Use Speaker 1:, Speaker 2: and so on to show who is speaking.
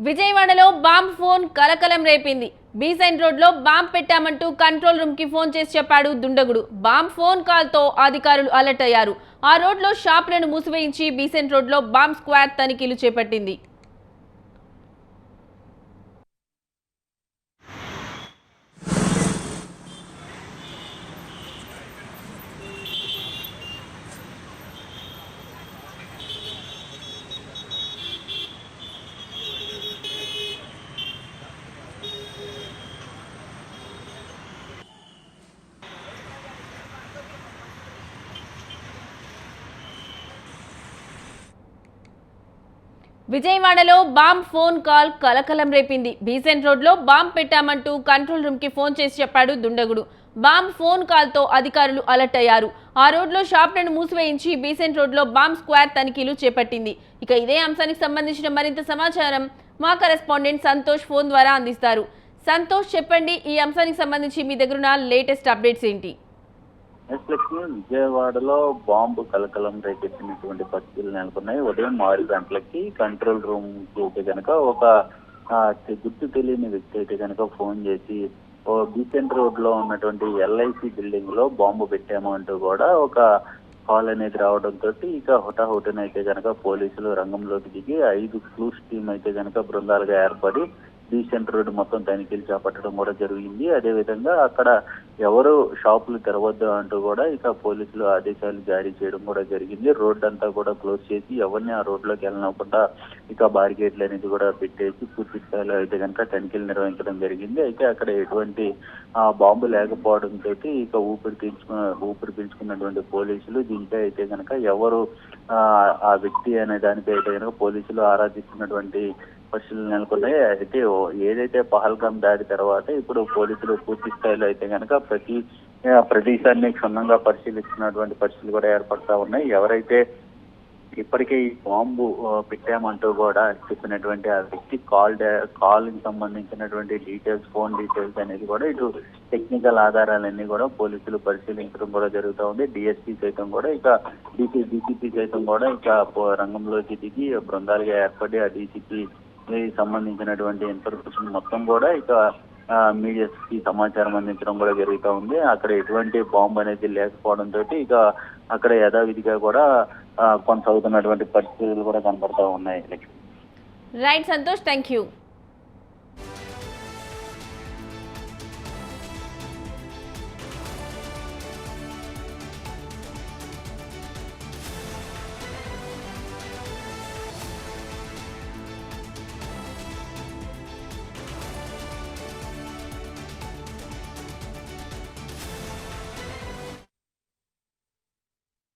Speaker 1: విజయవాడలో bomb phone కలకలం రేపింది. బీసెంట్ రోడ్ లో బాంబ్ పెట్టామంటూ కంట్రోల్ రూమ్ కి ఫోన్ చేసి చెప్పాడు దుండగుడు. బాంబ్ ఫోన్ కాల్ తో అధికారులు అలర్ట్ అయ్యారు. ఆ రోడ్ లో షాపులను మూసివేయించి బీసెంట్ రోడ్ లో బాంబ్ స్క్వాడ్ తనిఖీలు చేపట్టింది. విజయవాడలో బాంబ్ ఫోన్ కాల్ కలకలం రేపింది. బీసెంట్ రోడ్ లో బాంబ్ పెట్టామంటూ కంట్రోల్ రూమ్ కి ఫోన్ చేసి చెప్పాడు దుండగుడు. బాంబ్ ఫోన్ కాల్ తో అధికారులు అలర్ట్ అయ్యారు. ఆ రోడ్ లో షాపులను మూసివేయించి బీసెంట్ రోడ్ లో బాంబ్ స్క్వాడ్ తనిఖీలు చేపట్టింది. ఇక ఇదే అంశానికి సంబంధించిన మరింత సమాచారం మా కరెస్పాండెంట్ సంతోష్ ఫోన్ ద్వారా అందిస్తారు. సంతోష్, చెప్పండి, ఈ అంశానికి సంబంధించి మీ దగ్గర లేటెస్ట్ అప్డేట్స్ ఏంటి?
Speaker 2: విజయవాడలో బాంబు కలకలం రేకెత్తినటువంటి పరిస్థితులు నెలకొన్నాయి. ఉదయం 6 గంటలకి కంట్రోల్ రూమ్ కి అయితే కనుక ఒక గుర్తు తెలియని వ్యక్తి అయితే కనుక ఫోన్ చేసి బీసెంట్ రోడ్ లో ఉన్నటువంటి ఎల్ఐసి బిల్డింగ్ లో బాంబు పెట్టాము అంటూ కూడా ఒక కాల్ అనేది రావడంతో ఇక హుటాహుటిన అయితే కనుక పోలీసులు రంగంలోకి దిగి 5 క్లూస్ టీం అయితే కనుక బృందాలుగా ఏర్పడి బీసెంట్ రోడ్ మొత్తం తనిఖీలు చేపట్టడం కూడా జరిగింది. అదేవిధంగా అక్కడ ఎవరు షాపులు తెరవద్దు అంటూ కూడా ఇక పోలీసులు ఆదేశాలు జారీ చేయడం కూడా జరిగింది. రోడ్ అంతా కూడా క్లోజ్ చేసి ఎవరిని ఆ రోడ్లోకి వెళ్ళకుండా ఇక బారికేడ్లు అనేది కూడా పెట్టేసి పూర్తి స్థాయిలో అయితే కనుక తనిఖీలు నిర్వహించడం జరిగింది. అయితే అక్కడ ఎటువంటి బాంబు లేకపోవడంతో ఇక ఊపిరి పీల్చుకున్నటువంటి పోలీసులు దీనిపై అయితే కనుక ఎవరు ఆ వ్యక్తి అనే దానిపై అయితే కనుక పోలీసులు ఆరాధిస్తున్నటువంటి పరిస్థితులు నెలకొన్నాయి. అయితే ఏదైతే పహల్గామ్ దాడి తర్వాత ఇప్పుడు పోలీసులు పూర్తి స్థాయిలో అయితే కనుక ప్రతి ప్రదేశాన్ని క్షుణ్ణంగా పరిశీలిస్తున్నటువంటి పరిస్థితులు కూడా ఏర్పడతా ఉన్నాయి. ఎవరైతే ఇప్పటికే ఈ బాంబు పెట్టామంటూ కూడా చెప్పినటువంటి ఆ వ్యక్తి కాల్ కి సంబంధించినటువంటి డీటెయిల్స్, ఫోన్ డీటెయిల్స్ అనేది కూడా ఇటు టెక్నికల్ ఆధారాలన్నీ కూడా పోలీసులు పరిశీలించడం కూడా జరుగుతూ ఉంది. డిఎస్పీ సైతం కూడా ఇక డీసీపీ సైతం కూడా ఇక రంగంలోకి దిగి బృందాలుగా ఏర్పడి ఆ డీసీపీ సంబంధించినటువంటి ఇన్ఫర్మేషన్ మొత్తం కూడా ఇక మీడియాకి సమాచారం అందించడం కూడా జరుగుతూ ఉంది. అక్కడ ఎటువంటి బాంబు అనేది లేకపోవడంతో ఇక అక్కడ యథావిధిగా కూడా కొనసాగుతున్నటువంటి పరిస్థితులు కూడా కనబడతా ఉన్నాయి.
Speaker 1: Right Santosh, thank you.